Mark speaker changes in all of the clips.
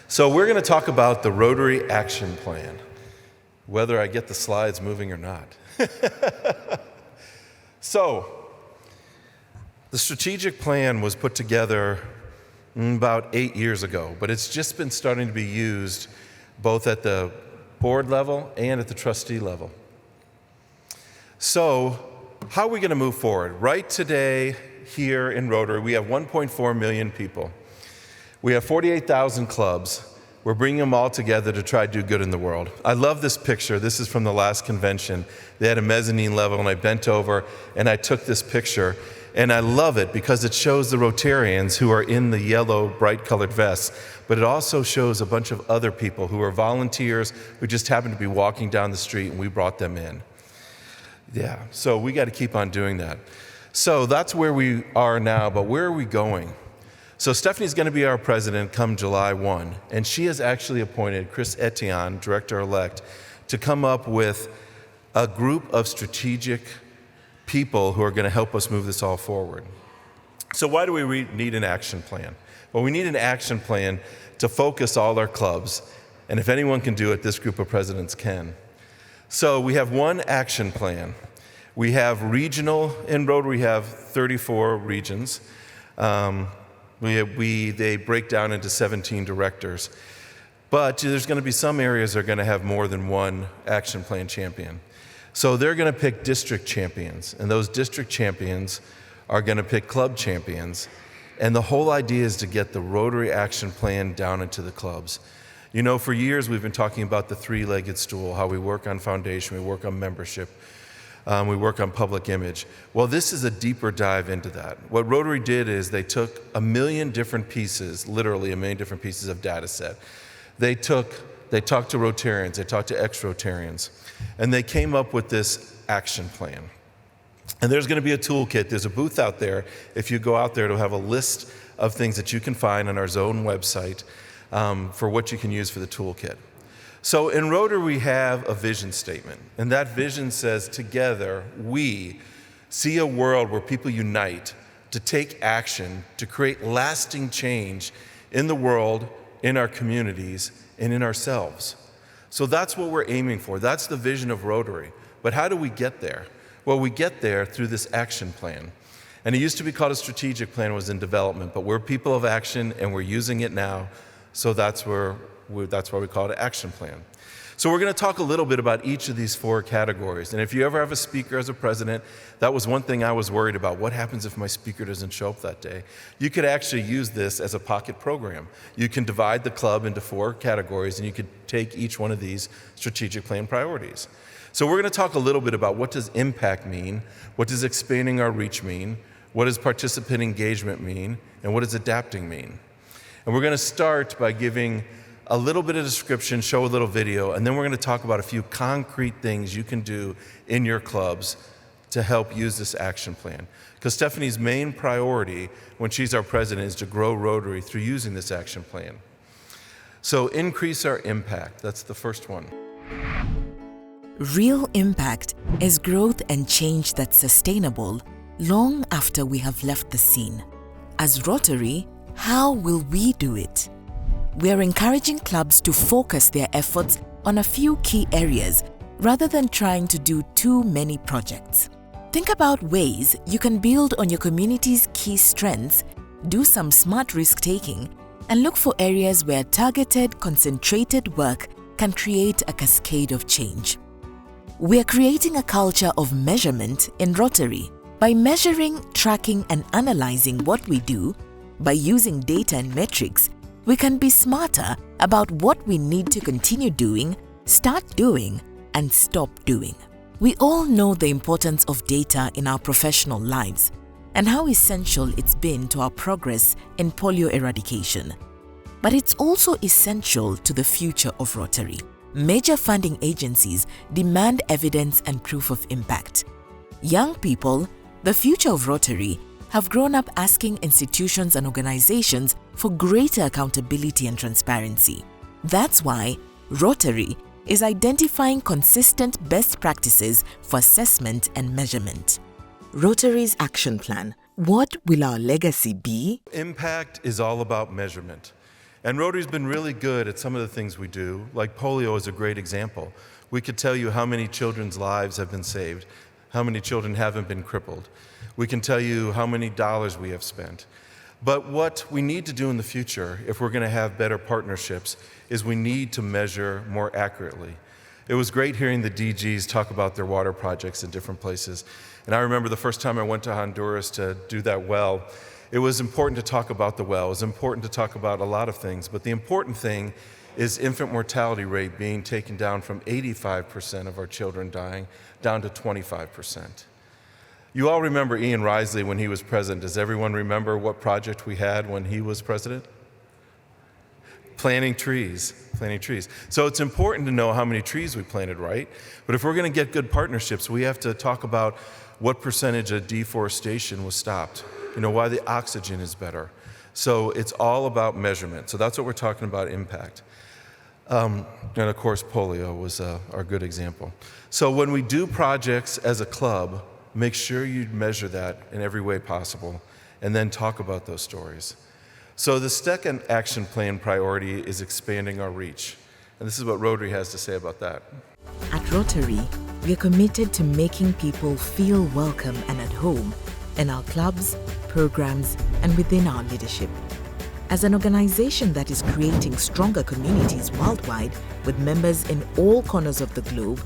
Speaker 1: So we're going to talk about the Rotary Action Plan, whether I get the slides moving or not. So, the strategic plan was put together about 8 years ago, but it's just been starting to be used both at the board level and at the trustee level. So, how are we going to move forward? Right today, here in Rotary, we have 1.4 million people. We have 48,000 clubs. We're bringing them all together to try to do good in the world. I love this picture. This is from the last convention. They had a mezzanine level, and I bent over, and I took this picture. And I love it because it shows the Rotarians who are in the yellow, bright-colored vests, but it also shows a bunch of other people who are volunteers who just happen to be walking down the street, and we brought them in. Yeah, so we got to keep on doing that. So that's where we are now, but where are we going? So Stephanie's going to be our president come July 1, and she has actually appointed Chris Etienne, director-elect, to come up with a group of strategic people who are going to help us move this all forward. So why do we need an action plan? Well, we need an action plan to focus all our clubs, and if anyone can do it, this group of presidents can. So we have one action plan. We have regional, in Rotary we have 34 regions. They break down into 17 directors. But there's going to be some areas that are going to have more than one action plan champion. So they're going to pick district champions, and those district champions are going to pick club champions. And the whole idea is to get the Rotary Action Plan down into the clubs. You know, for years we've been talking about the three-legged stool, how we work on foundation, we work on membership, we work on public image. Well, this is a deeper dive into that. What Rotary did is they took 1 million different pieces, literally 1 million different pieces of data set. They talked to Rotarians, they talked to ex-Rotarians, and they came up with this action plan. And there's going to be a toolkit. There's a booth out there. If you go out there, it'll have a list of things that you can find on our zone website for what you can use for the toolkit. So in Rotary, we have a vision statement, and that vision says, together, we see a world where people unite to take action, to create lasting change in the world, in our communities, and in ourselves. So that's what we're aiming for. That's the vision of Rotary. But how do we get there? Well, we get there through this action plan. And it used to be called a strategic plan, it was in development, but we're people of action and we're using it now. So that's why we call it an action plan. So we're going to talk a little bit about each of these 4 categories. And if you ever have a speaker as a president, that was one thing I was worried about. What happens if my speaker doesn't show up that day? You could actually use this as a pocket program. You can divide the club into 4 categories, and you could take each one of these strategic plan priorities. So we're going to talk a little bit about what does impact mean, what does expanding our reach mean, what does participant engagement mean, and what does adapting mean. And we're going to start by giving a little bit of description, show a little video, and then we're going to talk about a few concrete things you can do in your clubs to help use this action plan. Because Stephanie's main priority when she's our president is to grow Rotary through using this action plan. So increase our impact, that's the first one.
Speaker 2: Real impact is growth and change that's sustainable long after we have left the scene. As Rotary, how will we do it? We are encouraging clubs to focus their efforts on a few key areas rather than trying to do too many projects. Think about ways you can build on your community's key strengths, do some smart risk-taking, and look for areas where targeted, concentrated work can create a cascade of change. We are creating a culture of measurement in Rotary. By measuring, tracking, and analyzing what we do, by using data and metrics, we can be smarter about what we need to continue doing, start doing, and stop doing. We all know the importance of data in our professional lives and how essential it's been to our progress in polio eradication. But it's also essential to the future of Rotary. Major funding agencies demand evidence and proof of impact. Young people, the future of Rotary, have grown up asking institutions and organizations for greater accountability and transparency. That's why Rotary is identifying consistent best practices for assessment and measurement. Rotary's action plan. What will our legacy be?
Speaker 1: Impact is all about measurement. And Rotary's been really good at some of the things we do, like polio is a great example. We could tell you how many children's lives have been saved, how many children haven't been crippled. We can tell you how many dollars we have spent. But what we need to do in the future, if we're going to have better partnerships, is we need to measure more accurately. It was great hearing the DGs talk about their water projects in different places. And I remember the first time I went to Honduras to do that well, it was important to talk about the well. It was important to talk about a lot of things. But the important thing is infant mortality rate being taken down from 85% of our children dying down to 25%. You all remember Ian Risley when he was president. Does everyone remember what project we had when he was president? Planting trees. So it's important to know how many trees we planted, right? But if we're going to get good partnerships, we have to talk about what percentage of deforestation was stopped, why the oxygen is better. So it's all about measurement. So that's what we're talking about, impact. And of course, polio was our good example. So when we do projects as a club, make sure you measure that in every way possible, and then talk about those stories. So the second action plan priority is expanding our reach. And this is what Rotary has to say about that.
Speaker 2: At Rotary, we are committed to making people feel welcome and at home in our clubs, programs, and within our leadership. As an organization that is creating stronger communities worldwide with members in all corners of the globe,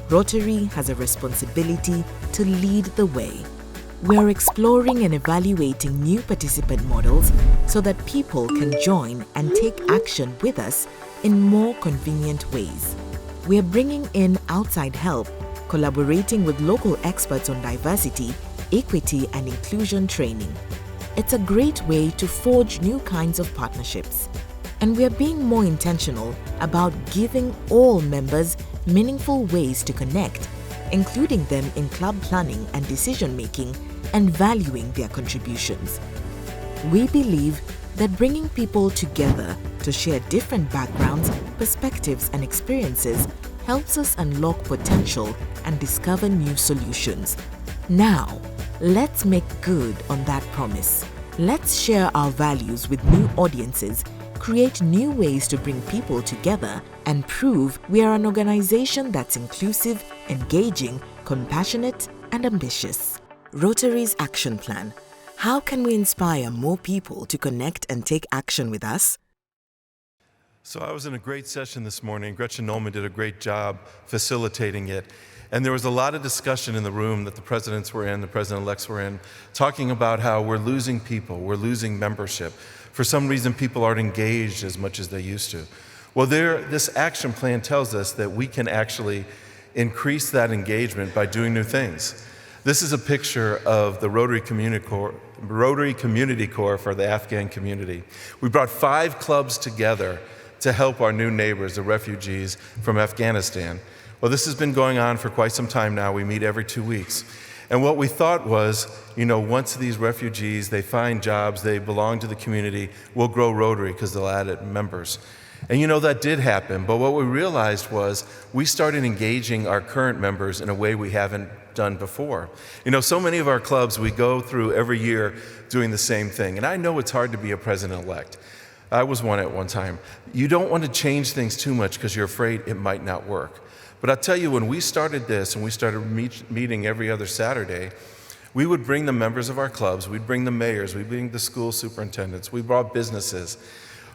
Speaker 2: Rotary has a responsibility to lead the way. We are exploring and evaluating new participant models so that people can join and take action with us in more convenient ways. We are bringing in outside help, collaborating with local experts on diversity, equity, and inclusion training. It's a great way to forge new kinds of partnerships. And we are being more intentional about giving all members meaningful ways to connect, including them in club planning and decision-making, and valuing their contributions. We believe that bringing people together to share different backgrounds, perspectives, and experiences helps us unlock potential and discover new solutions. Now, let's make good on that promise. Let's share our values with new audiences, create new ways to bring people together, and prove we are an organization that's inclusive, engaging, compassionate, and ambitious. Rotary's Action Plan. How can we inspire more people to connect and take action with us?
Speaker 1: So I was in a great session this morning. Gretchen Nolman did a great job facilitating it. And there was a lot of discussion in the room that the presidents were in, the president-elects were in, talking about how we're losing people, we're losing membership. For some reason, people aren't engaged as much as they used to. Well, this action plan tells us that we can actually increase that engagement by doing new things. This is a picture of the Rotary Community Corps for the Afghan community. We brought 5 clubs together to help our new neighbors, the refugees from Afghanistan. Well, this has been going on for quite some time now. We meet every 2 weeks. And what we thought was, once these refugees, they find jobs, they belong to the community, we'll grow Rotary because they'll add members. And that did happen. But what we realized was we started engaging our current members in a way we haven't done before. So many of our clubs, we go through every year doing the same thing. And I know it's hard to be a president-elect. I was one at one time. You don't want to change things too much because you're afraid it might not work. But I'll tell you, when we started this and we started meeting every other Saturday, we would bring the members of our clubs, we'd bring the mayors, we'd bring the school superintendents, we brought businesses.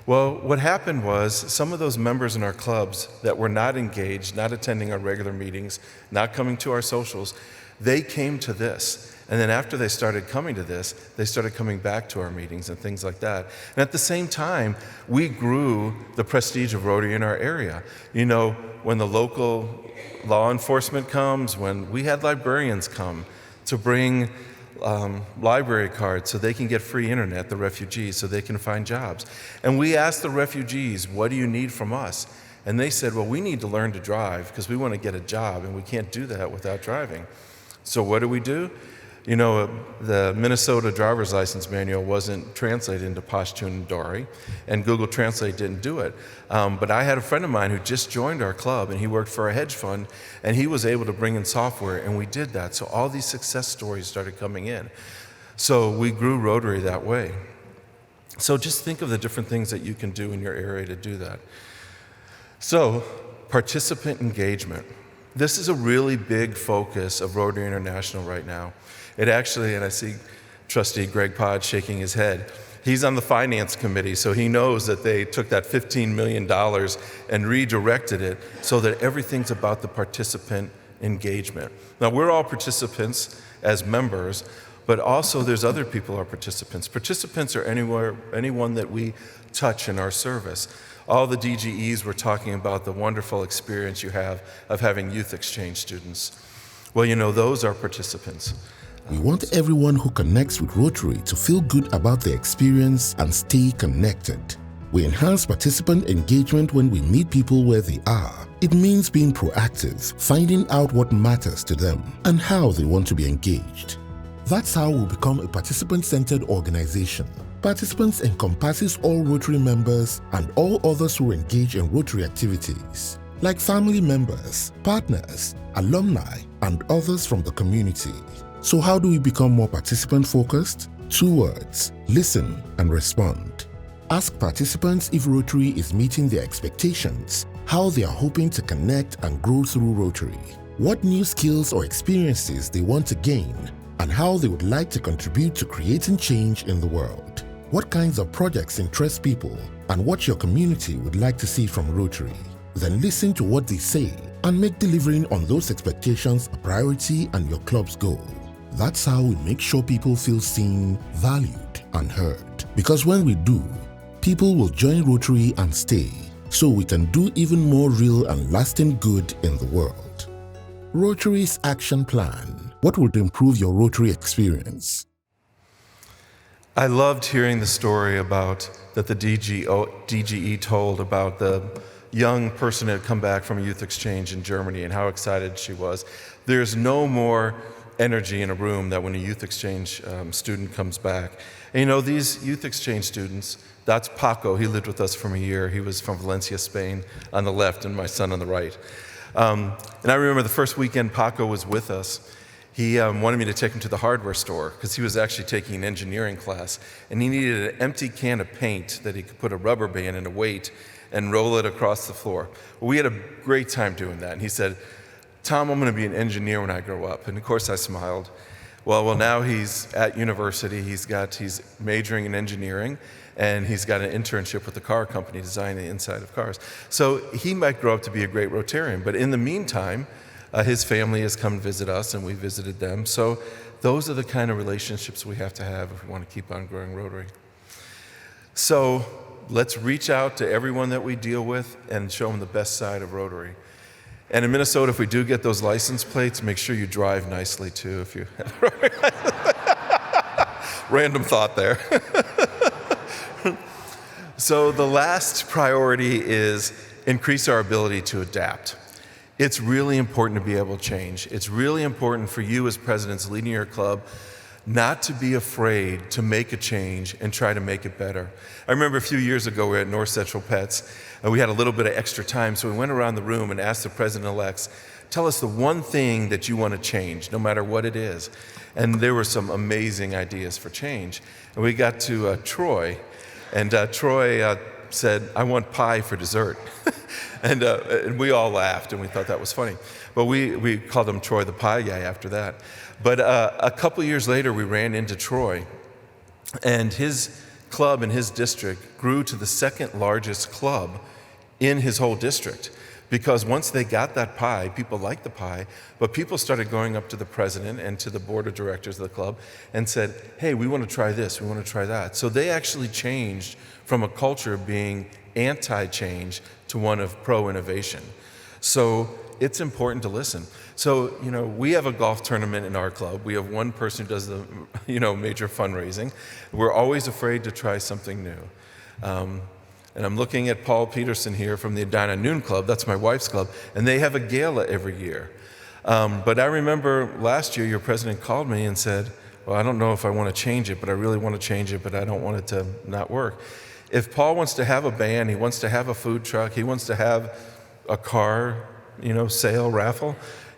Speaker 1: Well, what happened was some of those members in our clubs that were not engaged, not attending our regular meetings, not coming to our socials, they came to this. And then after they started coming to this, they started coming back to our meetings and things like that. And at the same time, we grew the prestige of Rotary in our area. When the local law enforcement comes, when we had librarians come to bring library cards so they can get free internet, the refugees, so they can find jobs. And we asked the refugees, what do you need from us? And they said, well, we need to learn to drive because we want to get a job, and we can't do that without driving. So what do? The Minnesota driver's license manual wasn't translated into Pashtun and Dari, and Google Translate didn't do it. But I had a friend of mine who just joined our club, and he worked for a hedge fund, and he was able to bring in software, and we did that. So all these success stories started coming in. So we grew Rotary that way. So just think of the different things that you can do in your area to do that. So, participant engagement. This is a really big focus of Rotary International right now. It actually, and I see Trustee Greg Pod shaking his head, he's on the finance committee, so he knows that they took that $15 million and redirected it so that everything's about the participant engagement. Now, we're all participants as members, but also there's other people who are participants. Participants are anyone that we touch in our service. All the DGEs were talking about the wonderful experience you have of having youth exchange students. Well, those are participants.
Speaker 3: We want everyone who connects with Rotary to feel good about their experience and stay connected. We enhance participant engagement when we meet people where they are. It means being proactive, finding out what matters to them, and how they want to be engaged. That's how we'll become a participant-centered organization. Participants encompasses all Rotary members and all others who engage in Rotary activities, like family members, partners, alumni, and others from the community. So how do we become more participant-focused? 2 words: listen and respond. Ask participants if Rotary is meeting their expectations, how they are hoping to connect and grow through Rotary, what new skills or experiences they want to gain, and how they would like to contribute to creating change in the world. What kinds of projects interest people, and what your community would like to see from Rotary. Then listen to what they say and make delivering on those expectations a priority and your club's goal. That's how we make sure people feel seen, valued, and heard. Because when we do, people will join Rotary and stay, so we can do even more real and lasting good in the world. Rotary's Action Plan. What would improve your Rotary experience?
Speaker 1: I loved hearing the story about that the DGE told about the young person that had come back from a youth exchange in Germany and how excited she was. There's no more energy in a room that when a youth exchange student comes back. And these youth exchange students, that's Paco. He lived with us for a year. He was from Valencia, Spain, on the left, and my son on the right. And I remember the first weekend Paco was with us. He wanted me to take him to the hardware store because he was actually taking an engineering class, and he needed an empty can of paint that he could put a rubber band and a weight and roll it across the floor. Well, we had a great time doing that, and he said, "Tom, I'm going to be an engineer when I grow up." And of course I smiled. Well, now he's at university. He's majoring in engineering, and he's got an internship with a car company designing the inside of cars. So he might grow up to be a great Rotarian, but in the meantime, his family has come visit us, and we visited them. So those are the kind of relationships we have to have if we want to keep on growing Rotary. So let's reach out to everyone that we deal with and show them the best side of Rotary. And in Minnesota, if we do get those license plates, make sure you drive nicely too if you have Rotary license. Random thought there. So the last priority is increase our ability to adapt. It's really important to be able to change. It's really important for you as presidents leading your club not to be afraid to make a change and try to make it better. I remember a few years ago we were at North Central Pets, and we had a little bit of extra time, so we went around the room and asked the president-elects, tell us the one thing that you want to change, no matter what it is. And there were some amazing ideas for change. And we got to Troy, and Troy said, I want pie for dessert. And we all laughed, and we thought that was funny. But we called him Troy the Pie Guy after that. But a couple years later, we ran into Troy, and his club in his district grew to the second largest club in his whole district. Because once they got that pie, people liked the pie, but people started going up to the president and to the board of directors of the club and said, hey, we want to try this, we want to try that. So they actually changed from a culture of being anti-change to one of pro-innovation. So it's important to listen. So, we have a golf tournament in our club. We have one person who does the, major fundraising. We're always afraid to try something new. And I'm looking at Paul Peterson here from the Edina Noon Club. That's my wife's club. And they have a gala every year. But I remember last year your president called me and said, well, I don't know if I want to change it, but I really want to change it, but I don't want it to not work. If Paul wants to have a band, he wants to have a food truck, he wants to have a car, sale, raffle,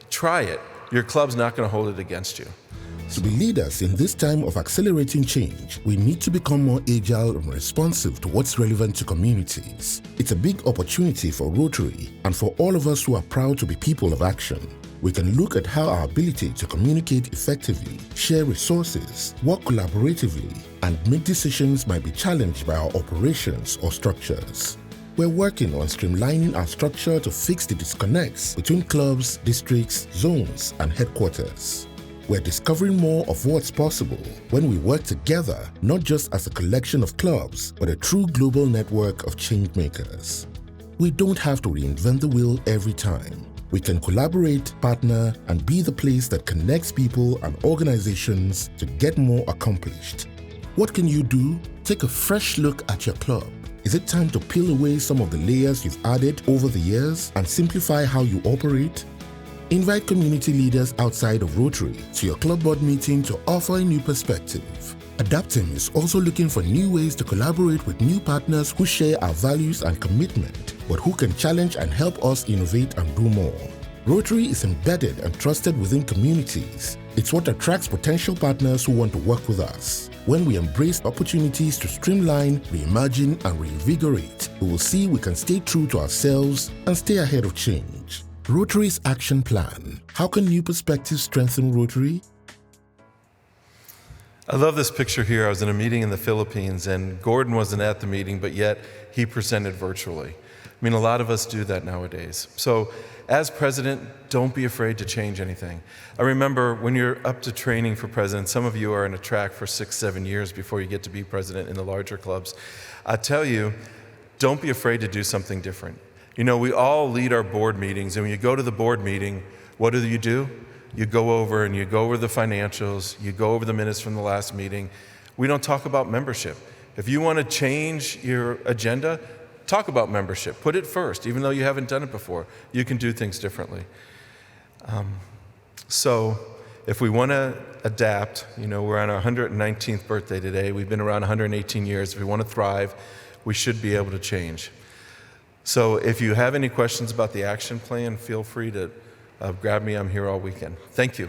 Speaker 1: try it. Your club's not going to hold it against you.
Speaker 3: To be leaders in this time of accelerating change, we need to become more agile and responsive to what's relevant to communities. It's a big opportunity for Rotary and for all of us who are proud to be people of action. We can look at how our ability to communicate effectively, share resources, work collaboratively, and make decisions might be challenged by our operations or structures. We're working on streamlining our structure to fix the disconnects between clubs, districts, zones, and headquarters. We're discovering more of what's possible when we work together, not just as a collection of clubs, but a true global network of change makers. We don't have to reinvent the wheel every time. We can collaborate, partner, and be the place that connects people and organizations to get more accomplished. What can you do? Take a fresh look at your club. Is it time to peel away some of the layers you've added over the years and simplify how you operate? Invite community leaders outside of Rotary to your club board meeting to offer a new perspective. Adaptim is also looking for new ways to collaborate with new partners who share our values and commitment, but who can challenge and help us innovate and do more. Rotary is embedded and trusted within communities. It's what attracts potential partners who want to work with us. When we embrace opportunities to streamline, reimagine, and reinvigorate, we will see we can stay true to ourselves and stay ahead of change. Rotary's Action Plan. How can new perspectives strengthen Rotary?
Speaker 1: I love this picture here. I was in a meeting in the Philippines, and Gordon wasn't at the meeting, but yet he presented virtually. I mean, a lot of us do that nowadays. So as president, don't be afraid to change anything. I remember when you're up to training for president, some of you are in a track for 6-7 years before you get to be president in the larger clubs. I tell you, don't be afraid to do something different. You know, we all lead our board meetings, and when you go to the board meeting, what do? You go over the financials, you go over the minutes from the last meeting. We don't talk about membership. If you want to change your agenda, talk about membership. Put it first, even though you haven't done it before. You can do things differently. So if we want to adapt, you know, we're on our 119th birthday today. We've been around 118 years. If we want to thrive, we should be able to change. So if you have any questions about the action plan, feel free to grab me. I'm here all weekend. Thank you.